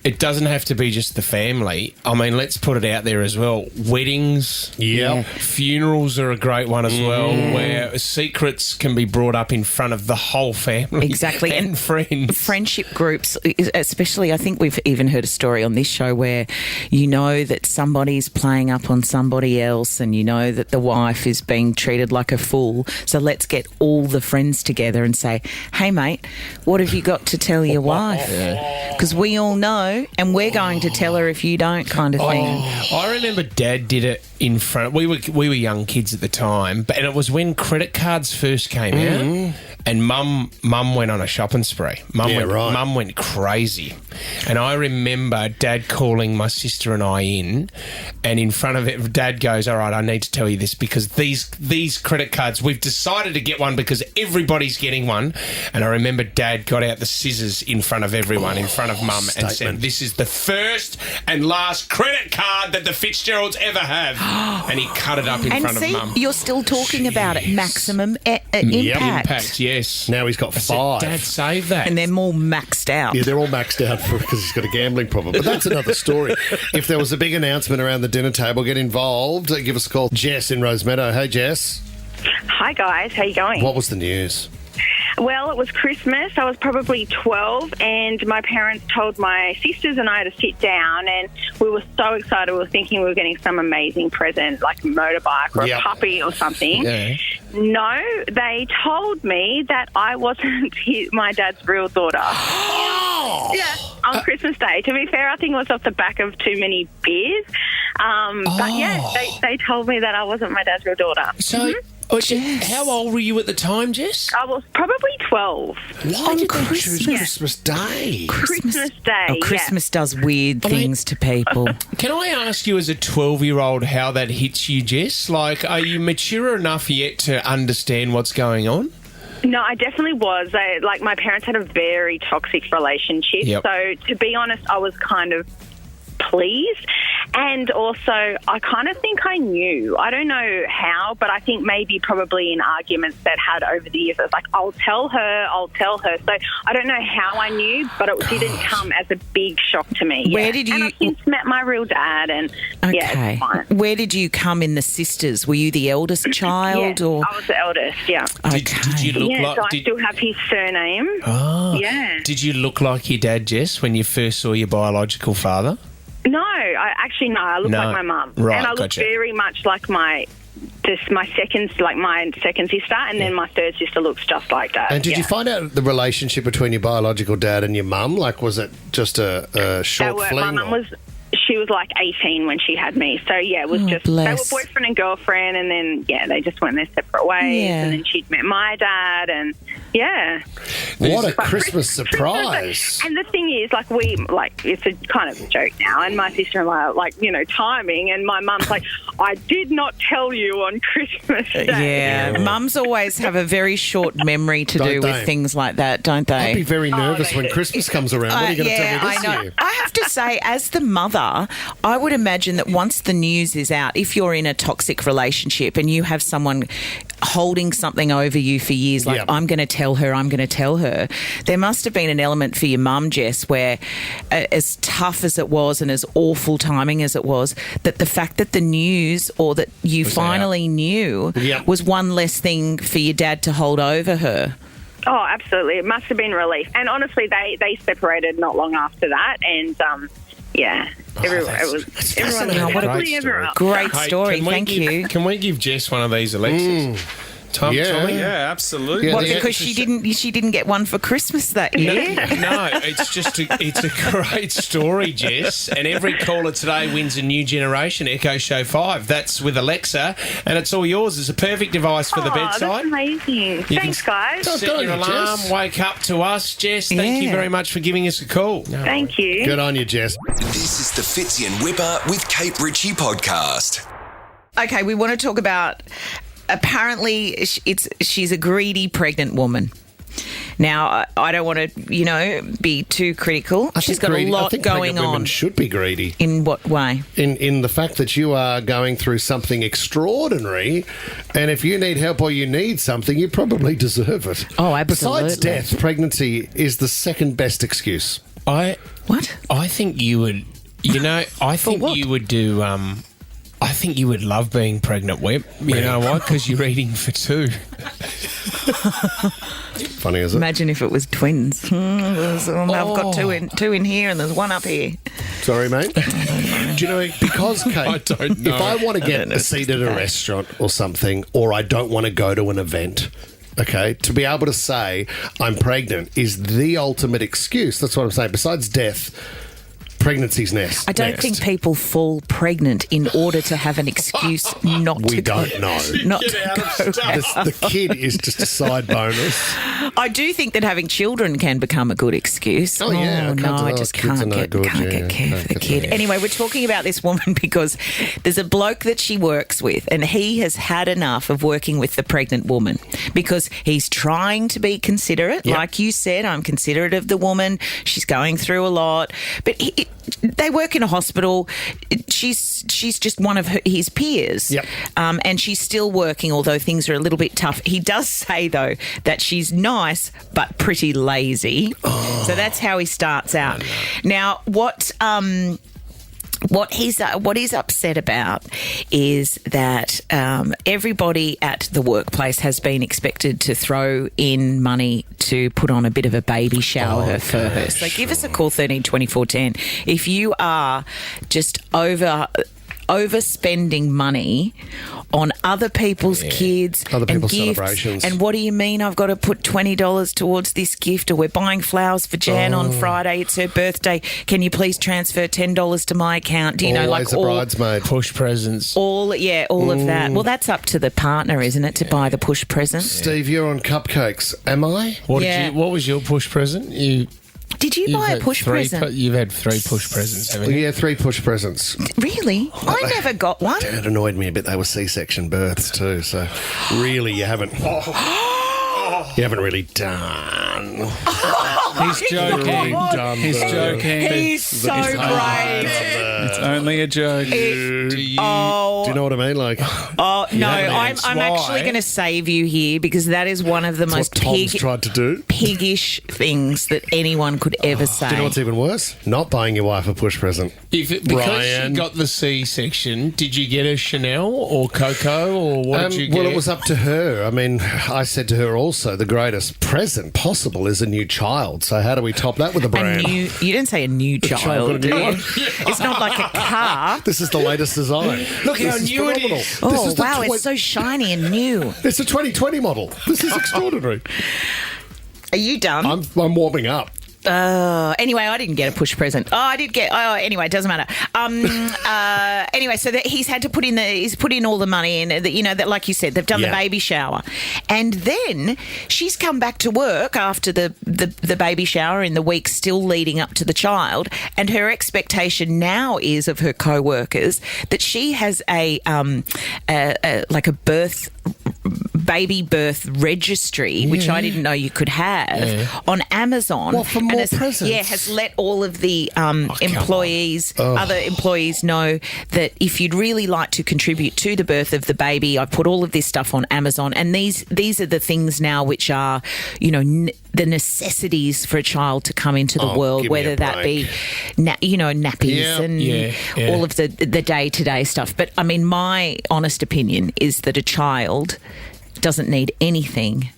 [SPEAKER 2] It doesn't have to be just the family. I mean, let's put it out there as well. Weddings,
[SPEAKER 5] Yep.
[SPEAKER 2] funerals are a great one as well, where secrets can be brought up in front of the whole family.
[SPEAKER 3] Exactly.
[SPEAKER 2] And friends.
[SPEAKER 3] Friendship groups, especially, I think we've even heard a story on this show where you know that somebody's playing up on somebody else and you know that the wife is being treated like a fool. So let's get all the friends together and say, hey, mate, what have you got to tell your wife? Because we all know and we're going to tell her if you don't, kind of thing.
[SPEAKER 2] I remember Dad did it in front. We were young kids at the time, and it was when credit cards first came out. And Mum went on a shopping spree. Mum went crazy. And I remember Dad calling my sister and I in, and in front of it, Dad goes, all right, I need to tell you this because these credit cards, we've decided to get one because everybody's getting one. And I remember Dad got out the scissors in front of everyone, in front of Mum, and said, this is the first and last credit card that the Fitzgeralds ever have. And he cut it up in front of Mum.
[SPEAKER 3] You're still talking about it, maximum impact.
[SPEAKER 2] Impact, yes.
[SPEAKER 5] Now he's got 5.
[SPEAKER 2] Dad, save that.
[SPEAKER 3] And they're all maxed out.
[SPEAKER 5] Yeah, they're all maxed out because he's got a gambling problem. But that's another story. If there was a big announcement around the dinner table, get involved. Give us a call. Jess in Rosemeadow. Hey, Jess.
[SPEAKER 9] Hi, guys. How you going?
[SPEAKER 5] What was the news?
[SPEAKER 9] Well, it was Christmas. I was probably 12, and my parents told my sisters and I to sit down, and we were so excited. We were thinking we were getting some amazing present, like a motorbike or a puppy or something.
[SPEAKER 2] Yeah.
[SPEAKER 9] No, they told me that I wasn't my dad's real daughter. Yeah, on Christmas Day. To be fair, I think it was off the back of too many beers. But yeah, they told me that I wasn't my dad's real daughter.
[SPEAKER 2] So, how old were you at the time, Jess?
[SPEAKER 9] I was probably 12.
[SPEAKER 5] Why did they choose Christmas Day?
[SPEAKER 9] Christmas Day.
[SPEAKER 3] Oh, Christmas does weird things to people.
[SPEAKER 2] Can I ask you as a 12-year-old how that hits you, Jess? Like, are you mature enough yet to understand what's going on?
[SPEAKER 9] No, I definitely was. My parents had a very toxic relationship.
[SPEAKER 2] Yep.
[SPEAKER 9] So, to be honest, I was kind of pleased. And also, I kind of think I knew. I don't know how, but I think maybe probably in arguments that had over the years, I was like, I'll tell her. So I don't know how I knew, but it didn't come as a big shock to me.
[SPEAKER 3] Where did you...
[SPEAKER 9] And I've since met my real dad, and yeah, it's fine.
[SPEAKER 3] Where did you come in the sisters? Were you the eldest child?
[SPEAKER 9] Yeah,
[SPEAKER 3] or
[SPEAKER 9] I was the eldest, yeah.
[SPEAKER 2] Did you look like...
[SPEAKER 9] So I still have his surname.
[SPEAKER 2] Oh.
[SPEAKER 9] Yeah.
[SPEAKER 2] Did you look like your dad, Jess, when you first saw your biological father?
[SPEAKER 9] No, I look like my mum.
[SPEAKER 2] Right,
[SPEAKER 9] and I look very much like my second sister, and then my third sister looks just like Dad.
[SPEAKER 5] And did you find out the relationship between your biological dad and your mum? Like, was it just a short fling?
[SPEAKER 9] My mum she was like 18 when she had me. So, yeah, it was they were boyfriend and girlfriend, and then, they just went their separate ways.
[SPEAKER 3] Yeah.
[SPEAKER 9] And then she'd met my dad, and, yeah.
[SPEAKER 5] What a Christmas surprise.
[SPEAKER 9] And the thing is, it's a kind of a joke now, and my sister-in-law are, timing, and my mum's like, I did not tell you on Christmas Day.
[SPEAKER 3] Yeah, mums always have a very short memory to do with things like that, don't they?
[SPEAKER 5] I'd be very nervous when Christmas comes around. What are you going to tell me this year?
[SPEAKER 3] I have to say, as the mother, I would imagine that once the news is out, if you're in a toxic relationship and you have someone holding something over you for years, like, I'm going to tell her, there must have been an element for your mum, Jess, where as tough as it was and as awful timing as it was, that the fact that the news or that you finally knew was one less thing for your dad to hold over her.
[SPEAKER 9] Oh, absolutely. It must have been relief. And honestly, they separated not long after that, and
[SPEAKER 3] Great story. Thank you.
[SPEAKER 2] Can we give Jess one of these, Alexis? Tommy?
[SPEAKER 7] Yeah, absolutely.
[SPEAKER 3] Yeah, because she didn't get one for Christmas that year?
[SPEAKER 2] No, it's a great story, Jess. And every caller today wins a new generation Echo Show 5. That's with Alexa, and it's all yours. It's a perfect device for the bedside.
[SPEAKER 9] That's amazing. Thanks, guys.
[SPEAKER 2] Set your alarm, wake up to us, Jess. Thank you very much for giving us a call.
[SPEAKER 9] Thank you.
[SPEAKER 5] Good on you, Jess.
[SPEAKER 4] This is the Fitzy and Whipper with Kate Ritchie podcast.
[SPEAKER 3] Okay, we want to talk about... Apparently, she's a greedy pregnant woman. Now, I don't want to, be too critical. She's got a lot going on.
[SPEAKER 5] Women should be greedy.
[SPEAKER 3] In what way?
[SPEAKER 5] In the fact that you are going through something extraordinary, and if you need help or you need something, you probably deserve it.
[SPEAKER 3] Oh, absolutely.
[SPEAKER 5] Besides death, pregnancy is the second best excuse.
[SPEAKER 2] I think you would. I think you would do. I think you would love being pregnant, Whip. You know why? Because you're eating for two.
[SPEAKER 5] Funny, is it?
[SPEAKER 3] Imagine if it was twins. I've got two in here and there's one up here.
[SPEAKER 5] Sorry, mate. Do you know, because, Kate,
[SPEAKER 2] I don't know.
[SPEAKER 5] If I want to get a seat at a restaurant or something, or I don't want to go to an event, okay, to be able to say I'm pregnant is the ultimate excuse. That's what I'm saying. Besides death, pregnancy's next.
[SPEAKER 3] I don't think people fall pregnant in order to have an excuse not to go.
[SPEAKER 5] We don't know.
[SPEAKER 3] Not to go.
[SPEAKER 5] The kid is just a side bonus.
[SPEAKER 3] I do think that having children can become a good excuse.
[SPEAKER 5] Oh, yeah.
[SPEAKER 3] I just can't get care for the kid. Anyway, we're talking about this woman because there's a bloke that she works with, and he has had enough of working with the pregnant woman because he's trying to be considerate.
[SPEAKER 5] Yep.
[SPEAKER 3] Like you said, I'm considerate of the woman. She's going through a lot. But they work in a hospital. She's just one of his peers.
[SPEAKER 5] Yep.
[SPEAKER 3] And she's still working, although things are a little bit tough. He does say, though, that she's nice but pretty lazy. So that's how he starts out. Now, what What he's upset about is that everybody at the workplace has been expected to throw in money to put on a bit of a baby shower for her. So give us a call, 13 24 10. If you are just overspending money on other people's kids,
[SPEAKER 5] Other people's
[SPEAKER 3] and gifts,
[SPEAKER 5] celebrations.
[SPEAKER 3] and what do you mean I've got to put $20 towards this gift, or we're buying flowers for Jan on Friday, it's her birthday, can you please transfer $10 to my account? Do you know,
[SPEAKER 5] Always
[SPEAKER 3] like
[SPEAKER 5] a bridesmaid.
[SPEAKER 2] Push presents.
[SPEAKER 3] all of that. Well, that's up to the partner, isn't it, to buy the push present?
[SPEAKER 5] Steve, you're on cupcakes. Am I?
[SPEAKER 2] What was your push present?
[SPEAKER 3] Did you buy a push present?
[SPEAKER 2] You've had 3 push presents, haven't you?
[SPEAKER 5] Yeah, 3 push presents.
[SPEAKER 3] Really? I never got one.
[SPEAKER 5] It annoyed me a bit. They were C-section births too, so really you haven't really done.
[SPEAKER 7] He's joking. He's joking.
[SPEAKER 3] He's so brave.
[SPEAKER 7] It's only a joke.
[SPEAKER 5] Do you know what I mean? Like,
[SPEAKER 3] Oh, no, I'm actually going to save you here, because that is one of the
[SPEAKER 5] that's
[SPEAKER 3] most
[SPEAKER 5] what Tom's tried to do.
[SPEAKER 3] piggish things that anyone could ever say.
[SPEAKER 5] Do you know what's even worse? Not buying your wife a push present.
[SPEAKER 2] Because
[SPEAKER 5] Brian.
[SPEAKER 2] she got the C-section, did you get a Chanel or Coco, or what did you get?
[SPEAKER 5] Well, it was up to her. I mean, I said to her also, the greatest present possible is a new child. So how do we top that with a brand?
[SPEAKER 3] You didn't say a new child,
[SPEAKER 5] got a new
[SPEAKER 3] do you?
[SPEAKER 5] one.
[SPEAKER 3] It's not like a car.
[SPEAKER 5] This is the latest design. Look how new it is.
[SPEAKER 3] Oh, wow, it's so shiny and new.
[SPEAKER 5] It's a 2020 model. This is extraordinary.
[SPEAKER 3] Are you done?
[SPEAKER 5] I'm warming up.
[SPEAKER 3] Anyway, I didn't get a push present. Anyway, it doesn't matter. Anyway, so that he's had to put in all the money in, that, like you said, they've done the baby shower. And then she's come back to work after the baby shower in the week still leading up to the child. And her expectation now is of her co-workers that she has a baby birth registry, which I didn't know you could have, on Amazon.
[SPEAKER 5] What, for more presents?
[SPEAKER 3] Yeah, has let all of the other employees know that if you'd really like to contribute to the birth of the baby, I've put all of this stuff on Amazon, and these are the things now which are, the necessities for a child to come into the world, whether that be, nappies and all of the day-to-day stuff. But, I mean, my honest opinion is that a child doesn't need anything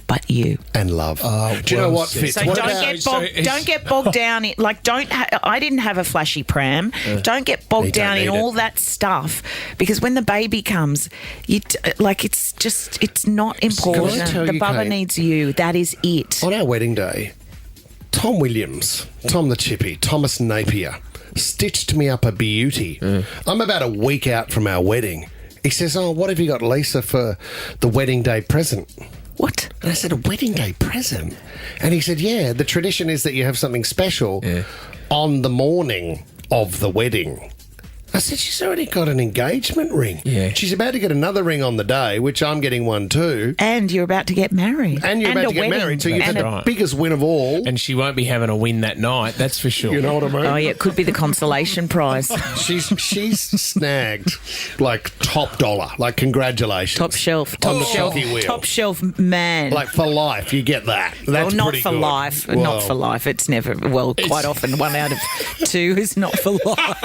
[SPEAKER 3] but you
[SPEAKER 5] and love. Do you know what, Fitz?
[SPEAKER 3] So
[SPEAKER 5] What
[SPEAKER 3] don't get bogged down in, like, I didn't have a flashy pram. Don't get bogged down in all that stuff, because when the baby comes, it's not important. The bubba needs you. That is it.
[SPEAKER 5] On our wedding day, Tom Williams, Tom the Chippy, Thomas Napier, stitched me up a beauty. I'm about a week out from our wedding. He says, what have you got, Lisa, for the wedding day present?
[SPEAKER 3] What?
[SPEAKER 5] And I said, a wedding day present? And he said, yeah, the tradition is that you have something special on the morning of the wedding. I said, she's already got an engagement ring.
[SPEAKER 2] Yeah.
[SPEAKER 5] She's about to get another ring on the day, which I'm getting one too.
[SPEAKER 3] And you're about to get married.
[SPEAKER 5] And you're about to get married, so you've had the biggest win of all.
[SPEAKER 2] And she won't be having a win that night, that's for sure.
[SPEAKER 5] You know what I mean?
[SPEAKER 3] Oh, yeah, it could be the consolation prize.
[SPEAKER 5] She's snagged, like, top dollar. Like, congratulations.
[SPEAKER 3] Top shelf.
[SPEAKER 5] On the chalky wheel.
[SPEAKER 3] Top shelf man.
[SPEAKER 5] Like, for life, you get that. That's
[SPEAKER 3] not
[SPEAKER 5] pretty
[SPEAKER 3] for
[SPEAKER 5] good.
[SPEAKER 3] life.
[SPEAKER 5] Well,
[SPEAKER 3] Not for life. It's never, quite often 1 out of 2 is not for life.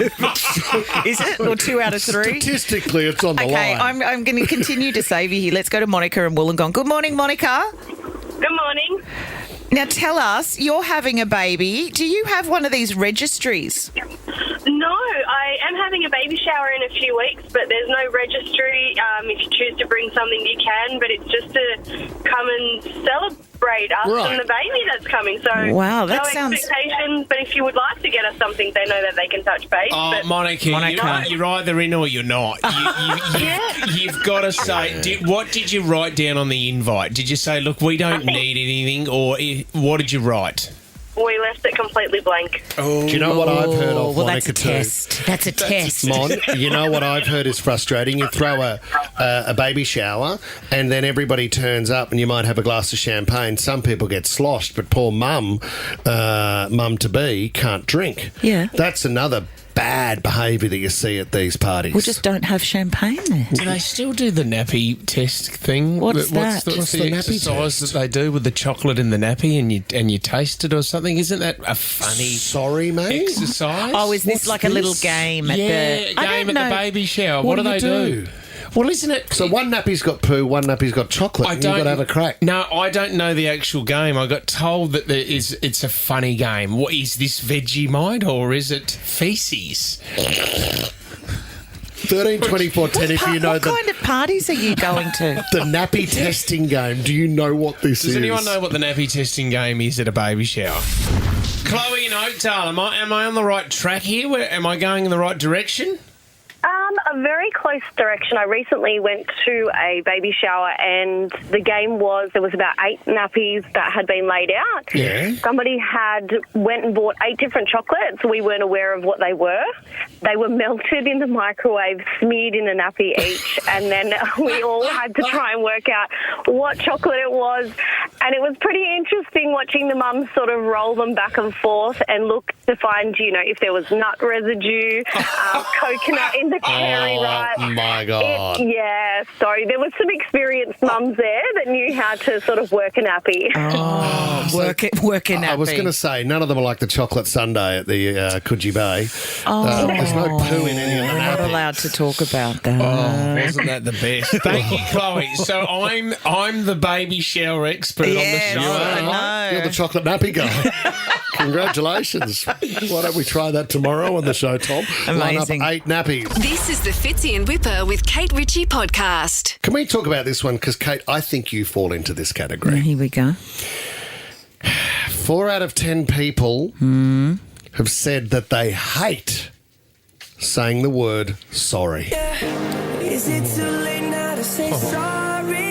[SPEAKER 3] Is it? Or 2 out of 3?
[SPEAKER 5] Statistically, it's on the line.
[SPEAKER 3] Okay, I'm going to continue to save you here. Let's go to Monica and Wollongong. Good morning, Monica.
[SPEAKER 9] Good morning.
[SPEAKER 3] Now, tell us, you're having a baby. Do you have one of these registries?
[SPEAKER 9] No, I am having a baby shower in a few weeks, but there's no registry. If you choose to bring something, you can, but it's just to come and celebrate us and the baby that's coming. So
[SPEAKER 3] wow, that
[SPEAKER 9] no
[SPEAKER 3] sounds...
[SPEAKER 9] expectations, but if you would like to get us something, they know that they can touch base.
[SPEAKER 2] Monica, you're either in or you're not. You've got to say, what did you write down on the invite? Did you say, look, we don't need anything, or what did you write?
[SPEAKER 9] We left it completely blank.
[SPEAKER 5] Do you know what I've heard of,
[SPEAKER 3] well,
[SPEAKER 5] Monica,
[SPEAKER 3] that's a test. That's a test.
[SPEAKER 5] Mon, you know what I've heard is frustrating? You throw a baby shower and then everybody turns up and you might have a glass of champagne. Some people get sloshed, but poor mum-to-be can't drink.
[SPEAKER 3] Yeah.
[SPEAKER 5] That's another bad behaviour that you see at these parties.
[SPEAKER 3] We just don't have champagne there.
[SPEAKER 2] Do they still do the nappy test thing?
[SPEAKER 3] What's that?
[SPEAKER 2] What's the
[SPEAKER 5] the nappy
[SPEAKER 2] exercise
[SPEAKER 5] test?
[SPEAKER 2] that they do with the chocolate in the nappy and you taste it or something? Isn't that a funny
[SPEAKER 5] Sorry, mate.
[SPEAKER 2] exercise?
[SPEAKER 3] Oh, is this
[SPEAKER 5] What's
[SPEAKER 3] like a little
[SPEAKER 5] this?
[SPEAKER 3] game at
[SPEAKER 2] yeah,
[SPEAKER 3] the...
[SPEAKER 2] a game at
[SPEAKER 3] know.
[SPEAKER 2] the baby shower.
[SPEAKER 5] What
[SPEAKER 2] What,
[SPEAKER 5] do
[SPEAKER 2] do
[SPEAKER 5] you
[SPEAKER 2] they
[SPEAKER 5] do?
[SPEAKER 2] do? Well, isn't it?
[SPEAKER 5] So one nappy's got poo, one nappy's got chocolate. and you've got to have a crack.
[SPEAKER 2] No, I don't know the actual game. I got told that it's a funny game. What is this, Vegemite or is it feces?
[SPEAKER 5] 13, 24, 10 if you know
[SPEAKER 3] What kind of parties are you going to?
[SPEAKER 5] the nappy testing game. Do you know what this is?
[SPEAKER 2] Does anyone know what the nappy testing game is at a baby shower? Chloe in Oakdale, am I on the right track here? Am I going in the right direction?
[SPEAKER 10] A very close direction. I recently went to a baby shower and the game was there was about 8 nappies that had been laid out.
[SPEAKER 5] Yeah.
[SPEAKER 10] Somebody went and bought 8 different chocolates. We weren't aware of what they were. They were melted in the microwave, smeared in a nappy each, and then we all had to try and work out what chocolate it was. And it was pretty interesting watching the mums sort of roll them back and forth and look to find, if there was nut residue, coconut in the cherry ripe.
[SPEAKER 5] Oh, my God.
[SPEAKER 10] So there was some experienced mums there that knew how to sort of work a nappy.
[SPEAKER 3] Work a nappy.
[SPEAKER 5] I was going to say, none of them are like the chocolate sundae at the Coogee Bay. There's no poo in any of the
[SPEAKER 3] We're not
[SPEAKER 5] nappy.
[SPEAKER 3] allowed to talk about that.
[SPEAKER 2] Wasn't that the best? Thank you, Chloe. So I'm the baby shower expert
[SPEAKER 3] Yes,
[SPEAKER 2] on the show.
[SPEAKER 3] I know.
[SPEAKER 5] You're the chocolate nappy guy. Congratulations. Why don't we try that tomorrow on the show, Tom?
[SPEAKER 3] Amazing.
[SPEAKER 5] Line up 8 nappies.
[SPEAKER 1] This is the Fitzy and Whipper with Kate Ritchie podcast.
[SPEAKER 5] Can we talk about this one? Because, Kate, I think you fall into this category.
[SPEAKER 3] Here we go.
[SPEAKER 5] 4 out of 10 people have said that they hate saying the word sorry.
[SPEAKER 11] Is it too late now to say sorry?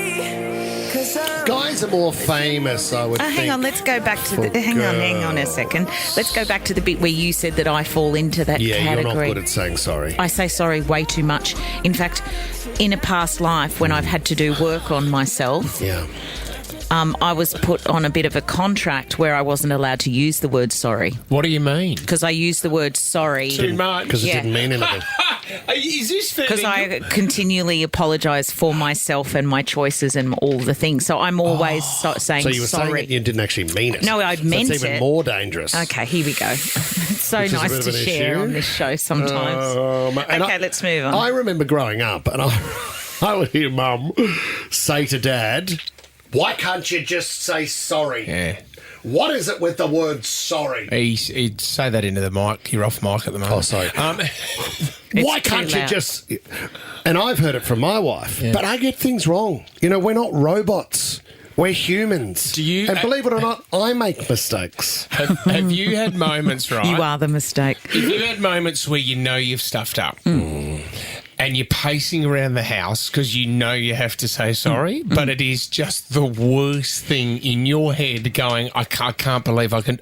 [SPEAKER 11] 'Cause I'm
[SPEAKER 5] Guys are more famous, I would think.
[SPEAKER 3] Hang on, let's go back to the... Hang on a second. Let's go back to the bit where you said that I fall into that
[SPEAKER 5] Yeah,
[SPEAKER 3] category.
[SPEAKER 5] you're not good at saying sorry.
[SPEAKER 3] I say sorry way too much. In fact, in a past life, when I've had to do work on myself,
[SPEAKER 5] Yeah.
[SPEAKER 3] I was put on a bit of a contract where I wasn't allowed to use the word sorry
[SPEAKER 2] What do you mean?
[SPEAKER 3] because I used the word sorry
[SPEAKER 2] Too much.
[SPEAKER 5] Because it
[SPEAKER 3] Yeah.
[SPEAKER 5] didn't mean anything.
[SPEAKER 2] Is this fair?
[SPEAKER 3] because I continually apologise for myself and my choices and all the things. So I'm always saying
[SPEAKER 5] So you were
[SPEAKER 3] sorry.
[SPEAKER 5] saying it, you didn't actually mean it.
[SPEAKER 3] No, I meant
[SPEAKER 5] That's even
[SPEAKER 3] it.
[SPEAKER 5] more dangerous.
[SPEAKER 3] Okay, here we go. It's so
[SPEAKER 5] Which is a
[SPEAKER 3] nice
[SPEAKER 5] bit of
[SPEAKER 3] to
[SPEAKER 5] an
[SPEAKER 3] share
[SPEAKER 5] issue.
[SPEAKER 3] on this show sometimes.
[SPEAKER 5] And
[SPEAKER 3] Okay, let's move on.
[SPEAKER 5] I remember growing up and I would hear Mum say to Dad, "Why can't you just say sorry?"
[SPEAKER 2] Yeah.
[SPEAKER 5] What is it with the word sorry?
[SPEAKER 2] He'd say that into the mic. You're off mic at the moment.
[SPEAKER 5] Oh, sorry. Why
[SPEAKER 3] too
[SPEAKER 5] can't you
[SPEAKER 3] loud.
[SPEAKER 5] just... And I've heard it from my wife, but I get things wrong. We're not robots. We're humans.
[SPEAKER 2] Do you-
[SPEAKER 5] And believe it or not, I make mistakes.
[SPEAKER 2] have you had moments, right?
[SPEAKER 3] You are the mistake.
[SPEAKER 2] If you had moments where you know you've stuffed up and you're pacing around the house because you know you have to say sorry, but it is just the worst thing in your head going, I can't believe I can.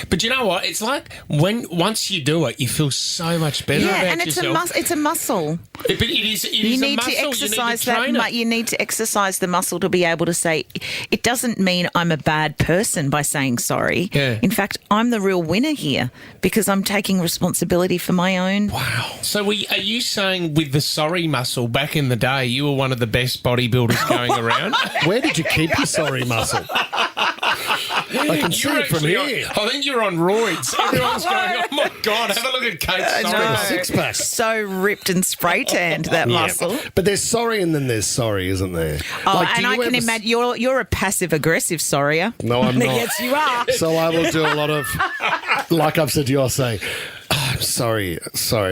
[SPEAKER 2] But you know what? It's like once you do it, you feel so much better about
[SPEAKER 3] and it's
[SPEAKER 2] yourself.
[SPEAKER 3] it's a muscle.
[SPEAKER 2] But it is
[SPEAKER 3] You
[SPEAKER 2] a
[SPEAKER 3] need
[SPEAKER 2] muscle.
[SPEAKER 3] to exercise
[SPEAKER 2] you need to train
[SPEAKER 3] that.
[SPEAKER 2] it.
[SPEAKER 3] You need to exercise the muscle to be able to say. It doesn't mean I'm a bad person by saying sorry.
[SPEAKER 2] Yeah.
[SPEAKER 3] In fact, I'm the real winner here because I'm taking responsibility for my own.
[SPEAKER 2] Wow. So are you saying with the sorry muscle back in the day, you were one of the best bodybuilders going around?
[SPEAKER 5] Where did you keep your sorry muscle? I can see
[SPEAKER 2] You're
[SPEAKER 5] it from
[SPEAKER 2] actually
[SPEAKER 5] here.
[SPEAKER 2] I think you're on roids. Everyone's going, oh my God, have a look at Kate's
[SPEAKER 5] It's
[SPEAKER 2] sorry.
[SPEAKER 5] got a six-pack.
[SPEAKER 3] So ripped and spray tanned that muscle.
[SPEAKER 5] But there's sorry and then there's sorry, isn't there?
[SPEAKER 3] Oh,
[SPEAKER 5] Like, do
[SPEAKER 3] and
[SPEAKER 5] you
[SPEAKER 3] I can
[SPEAKER 5] ever-
[SPEAKER 3] imagine you're a passive aggressive sorrier.
[SPEAKER 5] No, I'm not.
[SPEAKER 3] Yes, you are.
[SPEAKER 5] So I will do a lot of, like I've said to you, I'll say, "Oh, I'm sorry,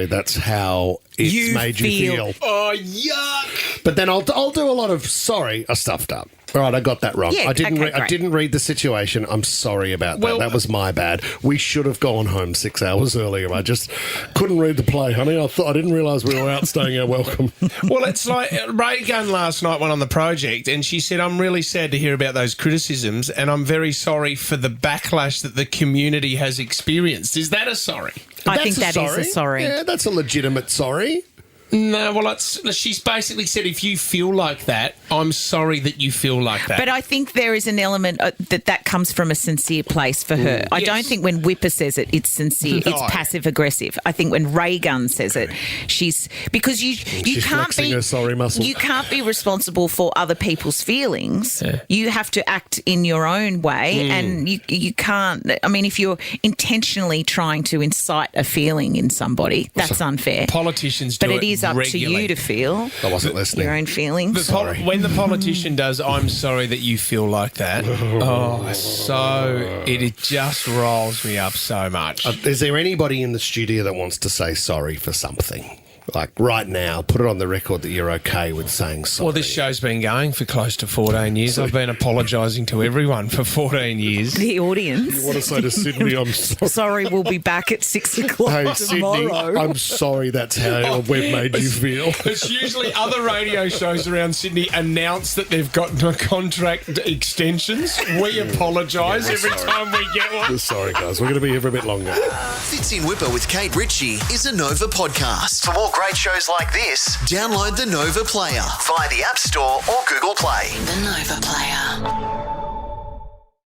[SPEAKER 5] that's how it's
[SPEAKER 3] You
[SPEAKER 5] made you feel."
[SPEAKER 2] Oh, yuck.
[SPEAKER 5] But then I'll do a lot of sorry, I stuffed up. All right, I got that wrong.
[SPEAKER 3] Yeah,
[SPEAKER 5] I didn't.
[SPEAKER 3] okay,
[SPEAKER 5] I
[SPEAKER 3] great.
[SPEAKER 5] didn't read the situation. I'm sorry about that.
[SPEAKER 2] Well-
[SPEAKER 5] That was my bad. We should have gone home 6 hours earlier. I just couldn't read the play, honey. I didn't realise we were outstaying our welcome.
[SPEAKER 2] Well, it's like Ray Gunn last night went on the project and she said, I'm really sad to hear about those criticisms and I'm very sorry for the backlash that the community has experienced. Is that a sorry?
[SPEAKER 3] I think that is a sorry.
[SPEAKER 5] Yeah, that's a legitimate sorry.
[SPEAKER 2] No, well, she's basically said if you feel like that, I'm sorry that you feel like that.
[SPEAKER 3] But I think there is an element that comes from a sincere place for her. I don't think when Whipper says it, it's sincere.
[SPEAKER 2] No.
[SPEAKER 3] It's passive aggressive. I think when Ray Gun says it, she's
[SPEAKER 5] She's
[SPEAKER 3] can't
[SPEAKER 5] flexing
[SPEAKER 3] be
[SPEAKER 5] her sorry muscle.
[SPEAKER 3] You can't be responsible for other people's feelings.
[SPEAKER 2] Yeah.
[SPEAKER 3] You have to act in your own way, and you can't. I mean, if you're intentionally trying to incite a feeling in somebody, that's unfair.
[SPEAKER 2] Politicians do
[SPEAKER 3] But
[SPEAKER 2] it
[SPEAKER 3] it is up
[SPEAKER 2] regularly.
[SPEAKER 3] to you to feel
[SPEAKER 5] I wasn't listening.
[SPEAKER 3] your own feelings.
[SPEAKER 2] When the politician does, I'm sorry that you feel like that. It just rolls me up so much.
[SPEAKER 5] Is there anybody in the studio that wants to say sorry for something? Like right now, put it on the record that you're okay with saying sorry.
[SPEAKER 2] Well, this show's been going for close to 14 years. I've been apologising to everyone for 14 years.
[SPEAKER 3] The audience.
[SPEAKER 5] You want to say to Sydney, I'm sorry.
[SPEAKER 3] Sorry, we'll be back at 6 o'clock
[SPEAKER 5] Hey, Sydney,
[SPEAKER 3] tomorrow.
[SPEAKER 5] I'm sorry that's how we've made you feel.
[SPEAKER 2] It's usually other radio shows around Sydney announce that they've got contract extensions. We apologise every time we get one.
[SPEAKER 5] Sorry, guys. We're going to be here for a bit longer.
[SPEAKER 4] Fits in Whipper with Kate Ritchie is a Nova podcast. For more great shows like this, download the Nova Player via the App Store or Google Play.
[SPEAKER 1] The Nova Player.